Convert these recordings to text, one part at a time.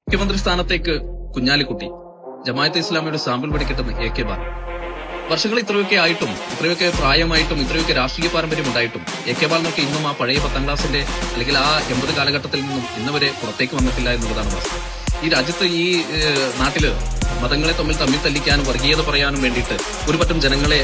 മുഖ്യമന്ത്രി സ്ഥാനത്തേക്ക് കുഞ്ഞാലിക്കുട്ടി, ജമാഅത്തെ ഇസ്ലാമിയുടെ സാമ്പിൾ പഠിക്കട്ടെന്ന് AK ബാലൻ. വർഷങ്ങൾ ഇത്രയൊക്കെ ആയിട്ടും, ഇത്രയൊക്കെ പ്രായമായിട്ടും, ഇത്രയൊക്കെ രാഷ്ട്രീയ പാരമ്പര്യം ഉണ്ടായിട്ടും AK ബാലനൊക്കെ ഇന്നും ആ പഴയ 10ാം ക്ലാസിന്റെ അല്ലെങ്കിൽ ആ 80 കാലഘട്ടത്തിൽ നിന്നും ഇന്നുവരെ പുറത്തേക്ക് വന്നിട്ടില്ല എന്നുള്ളതാണ് വാസ്തവം. ഈ രാജ്യത്ത്, ഈ നാട്ടില് മതങ്ങളെ തമ്മിൽ തല്ലിക്കാനും വർഗീയത പറയാനും വേണ്ടിയിട്ട് ഒരു പറ്റം ജനങ്ങളെ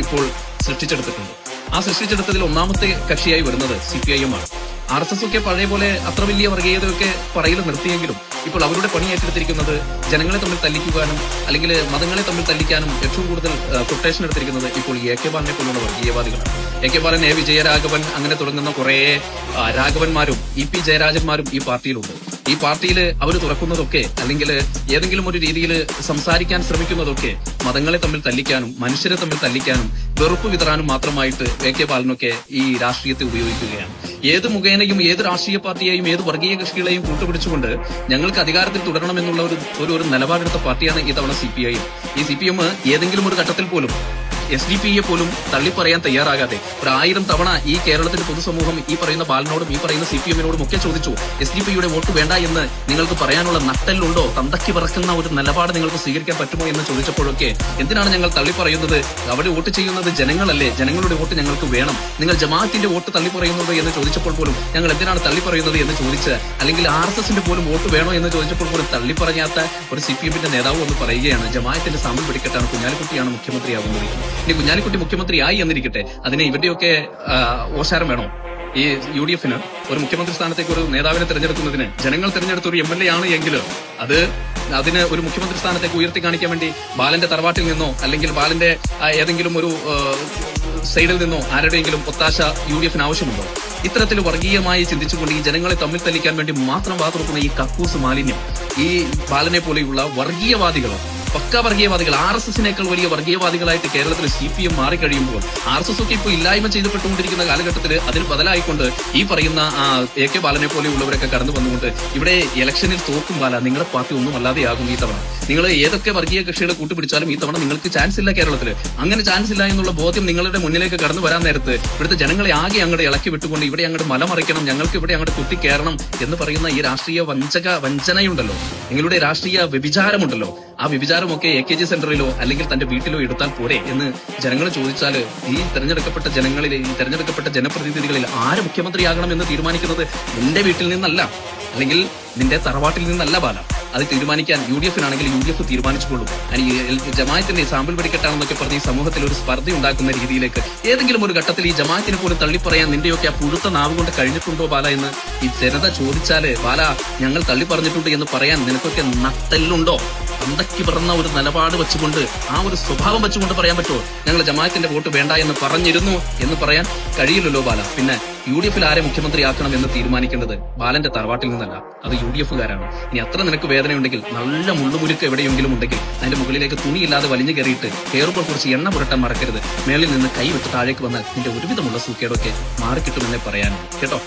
ഇപ്പോൾ സൃഷ്ടിച്ചെടുത്തിട്ടുണ്ട്. ആ സൃഷ്ടിച്ചെടുത്തതിൽ ഒന്നാമത്തെ കക്ഷിയായി വരുന്നത് CPIM ആണ്. RSS ഒക്കെ പഴയ പോലെ അത്ര വലിയ വർഗീയതയൊക്കെ പറയിൽ നിർത്തിയെങ്കിലും ഇപ്പോൾ അവരുടെ പണി ഏറ്റെടുത്തിരിക്കുന്നത് ജനങ്ങളെ തമ്മിൽ തല്ലിക്കുവാനും അല്ലെങ്കിൽ മതങ്ങളെ തമ്മിൽ തല്ലിക്കാനും ഏറ്റവും കൂടുതൽ കൊട്ടേഷൻ എടുത്തിരിക്കുന്നത് ഇപ്പോൾ AK ബാലനെ പോലുള്ള വർഗീയവാദികളാണ്. AK ബാലൻ, വിജയരാഘവൻ, അങ്ങനെ തുടങ്ങുന്ന കുറെ രാഘവന്മാരും EP ജയരാജന്മാരും ഈ പാർട്ടിയിലുണ്ട്. ഈ പാർട്ടിയിൽ അവർ തുറക്കുന്നതൊക്കെ അല്ലെങ്കിൽ ഏതെങ്കിലും ഒരു രീതിയിൽ സംസാരിക്കാൻ ശ്രമിക്കുന്നതൊക്കെ മതങ്ങളെ തമ്മിൽ തല്ലിക്കാനും മനുഷ്യരെ തമ്മിൽ തല്ലിക്കാനും വെറുപ്പ് വിതറാനും മാത്രമായിട്ട് AK ബാലനൊക്കെ ഈ രാഷ്ട്രീയത്തെ ഉപയോഗിക്കുകയാണ്. ഏത് മുഖേനയും ഏത് രാഷ്ട്രീയ പാർട്ടിയെയും ഏത് വർഗീയ കക്ഷികളെയും കൂട്ടുപിടിച്ചുകൊണ്ട് ഞങ്ങൾക്ക് അധികാരത്തിൽ തുടരണമെന്നുള്ള ഒരു നിലപാടെടുത്ത പാർട്ടിയാണ് ഈ തവണ CPIM. ഈ CPM ഏതെങ്കിലും ഒരു ഘട്ടത്തിൽ പോലും SDP പോലും തള്ളിപ്പറയാൻ തയ്യാറാകാതെ 1000 തവണ ഈ കേരളത്തിന്റെ പൊതുസമൂഹം ഈ പറയുന്ന ബാലനോടും ഈ പറയുന്ന CPM-നോടും ഒക്കെ ചോദിച്ചു, SDP-യുടെ വോട്ട് വേണ്ട എന്ന് നിങ്ങൾക്ക് പറയാനുള്ള നട്ടെല്ലുണ്ടോ, തന്തയ്ക്ക് പറക്കുന്ന ഒരു നിലപാട് നിങ്ങൾക്ക് സ്വീകരിക്കാൻ പറ്റുമോ എന്ന് ചോദിച്ചപ്പോഴൊക്കെ എന്തിനാണ് ഞങ്ങൾ തള്ളിപ്പറയുന്നത്, അവിടെ വോട്ട് ചെയ്യുന്നത് ജനങ്ങളല്ലേ, ജനങ്ങളുടെ വോട്ട് ഞങ്ങൾക്ക് വേണം, നിങ്ങൾ ജമാഅത്തിന്റെ വോട്ട് തള്ളിപ്പറയുന്നുണ്ടോ എന്ന് ചോദിച്ചപ്പോൾ പോലും ഞങ്ങൾ എന്തിനാണ് തള്ളിപ്പറയുന്നത് എന്ന് ചോദിച്ച്, അല്ലെങ്കിൽ RSS-ന്റെ പോലും വോട്ട് വേണോ എന്ന് ചോദിച്ചപ്പോൾ പോലും തള്ളിപ്പറയാത്ത ഒരു CPM-ന്റെ നേതാവ് ഒന്ന് പറയുകയാണ്, ജമാഅത്തിന്റെ സാമ്പിൾ പിടിക്കട്ടാണ് കുഞ്ഞാലിക്കുട്ടിയാണ് മുഖ്യമന്ത്രിയാകുന്നത്. ഇനി കുഞ്ഞാലിക്കുട്ടി മുഖ്യമന്ത്രിയായി എന്നിരിക്കട്ടെ, അതിന് ഇവരുടെയൊക്കെ ഓശാരം വേണോ? ഈ UDF-ന് ഒരു മുഖ്യമന്ത്രി സ്ഥാനത്തേക്ക് ഒരു നേതാവിനെ തെരഞ്ഞെടുക്കുന്നതിന് ജനങ്ങൾ തെരഞ്ഞെടുത്ത ഒരു MLA ആണ് എങ്കിൽ അതിന് ഒരു മുഖ്യമന്ത്രി സ്ഥാനത്തേക്ക് ഉയർത്തി കാണിക്കാൻ വേണ്ടി ബാലന്റെ തറവാട്ടിൽ നിന്നോ അല്ലെങ്കിൽ ബാലന്റെ ഏതെങ്കിലും ഒരു സൈഡിൽ നിന്നോ ആരുടെയെങ്കിലും ഒത്താശ UDF-ന് ആവശ്യമുണ്ടോ? ഇത്തരത്തിൽ വർഗീയമായി ചിന്തിച്ചുകൊണ്ട് ഈ ജനങ്ങളെ തമ്മിൽ തല്ലിക്കാൻ വേണ്ടി മാത്രം വാതുറക്കുന്ന ഈ കക്കൂസ് മാലിന്യം ഈ ബാലനെ പോലെയുള്ള വർഗീയവാദികൾ, പക്ക വർഗീയവാദികൾ, RSS-നേക്കാൾ വലിയ വർഗീയവാദികളായിട്ട് കേരളത്തിൽ CPM മാറിക്കഴിയുമ്പോൾ RSS ഒക്കെ ഇപ്പോൾ ഇല്ലായ്മ ചെയ്യപ്പെട്ടുകൊണ്ടിരിക്കുന്ന കാലഘട്ടത്തിൽ അതിന് ബദലായിക്കൊണ്ട് ഈ പറയുന്ന AK ബാലനെ പോലെയുള്ളവരൊക്കെ കടന്നു വന്നുകൊണ്ട് ഇവിടെ ഇലക്ഷനിൽ തോക്കും ബാല, നിങ്ങളുടെ പാർട്ടി ഒന്നും അല്ലാതെയാകും ഈ തവണ. നിങ്ങൾ ഏതൊക്കെ വർഗീയ കക്ഷികളെ കൂട്ടുപിടിച്ചാലും ഈ തവണ നിങ്ങൾക്ക് ചാൻസ് ഇല്ല കേരളത്തിൽ. അങ്ങനെ ചാൻസ് ഇല്ല എന്നുള്ള ബോധ്യം നിങ്ങളുടെ മുന്നിലേക്ക് കടന്നു വരാൻ നേരത്ത് ഇവിടുത്തെ ജനങ്ങളെ ആകെ അങ്ങോട്ട് ഇളക്കി വിട്ടുകൊണ്ട് ഇവിടെ അങ്ങോട്ട് മലമറിക്കണം, ഞങ്ങൾക്ക് ഇവിടെ അങ്ങോട്ട് കുത്തിക്കയറണം എന്ന് പറയുന്ന ഈ രാഷ്ട്രീയ വഞ്ചനയുണ്ടല്ലോ, നിങ്ങളുടെ രാഷ്ട്രീയ വ്യഭിചാരമുണ്ടല്ലോ, ആ വ്യഭിചാരമൊക്കെ AKG സെന്ററിലോ അല്ലെങ്കിൽ തന്റെ വീട്ടിലോ എടുത്താൽ പോരെ എന്ന് ജനങ്ങൾ ചോദിച്ചാൽ ഈ തെരഞ്ഞെടുക്കപ്പെട്ട ജനപ്രതിനിധികളിൽ ആര് മുഖ്യമന്ത്രിയാകണം എന്ന് തീരുമാനിക്കുന്നത് നിന്റെ വീട്ടിൽ നിന്നല്ല, അല്ലെങ്കിൽ നിന്റെ തറവാട്ടിൽ നിന്നല്ല ബാല. അത് തീരുമാനിക്കാൻ UDF-നാണെങ്കിൽ UDF തീരുമാനിച്ചുകൊള്ളും. ജമാഅത്തിന്റെ സാമ്പിൾ പിടിക്കട്ടാണെന്നൊക്കെ പറഞ്ഞ് ഈ സമൂഹത്തിൽ ഒരു സ്പർദ്ധ ഉണ്ടാക്കുന്ന രീതിയിലേക്ക് ഏതെങ്കിലും ഒരു ഘട്ടത്തിൽ ഈ ജമാഅത്തിനെ പോലും തള്ളിപ്പറയാൻ നിന്റെയൊക്കെ ആ പുഴുത്ത നാവ് കൊണ്ട് കഴിഞ്ഞിട്ടുണ്ടോ ബാല എന്ന് ഈ ജനത ചോദിച്ചാല്, ബാല ഞങ്ങൾ തള്ളിപ്പറഞ്ഞിട്ടുണ്ട് എന്ന് പറയാൻ നിനക്കൊക്കെ നട്ടെല്ലുണ്ടോ? അന്തയ്ക്ക് പിറന്ന ഒരു നിലപാട് വെച്ചുകൊണ്ട്, ആ ഒരു സ്വഭാവം വെച്ചുകൊണ്ട് പറയാൻ പറ്റുമോ ഞങ്ങൾ ജമാഅത്തിന്റെ വോട്ട് വേണ്ട എന്ന് പറഞ്ഞിരുന്നു എന്ന് പറയാൻ കഴിയില്ലല്ലോ ബാല. പിന്നെ UDF-ൽ ആരെ മുഖ്യമന്ത്രിയാക്കണം എന്ന് തീരുമാനിക്കേണ്ടത് ബാലന്റെ തറവാട്ടിൽ നിന്നല്ല, അത് UDF-കാരാണ്. ഇനി അത്ര നിനക്ക് വേദനയുണ്ടെങ്കിൽ, നല്ല മുള്ളുമുരുക്ക് എവിടെയെങ്കിലും ഉണ്ടെങ്കിൽ അതിന്റെ മുകളിലേക്ക് തുണിയില്ലാതെ വലിഞ്ഞു കയറിയിട്ട് കയറുമ്പോൾ കുറച്ച് എണ്ണ പുരട്ടാൻ മറക്കരുത്. മേളിൽ നിന്ന് കൈ വിട്ട് താഴേക്ക് വന്നാൽ നിന്റെ ഒരുവിധമുള്ള സൂക്കേടൊക്കെ മാറിക്കിട്ടുമെന്നേ പറയാൻ കേട്ടോ.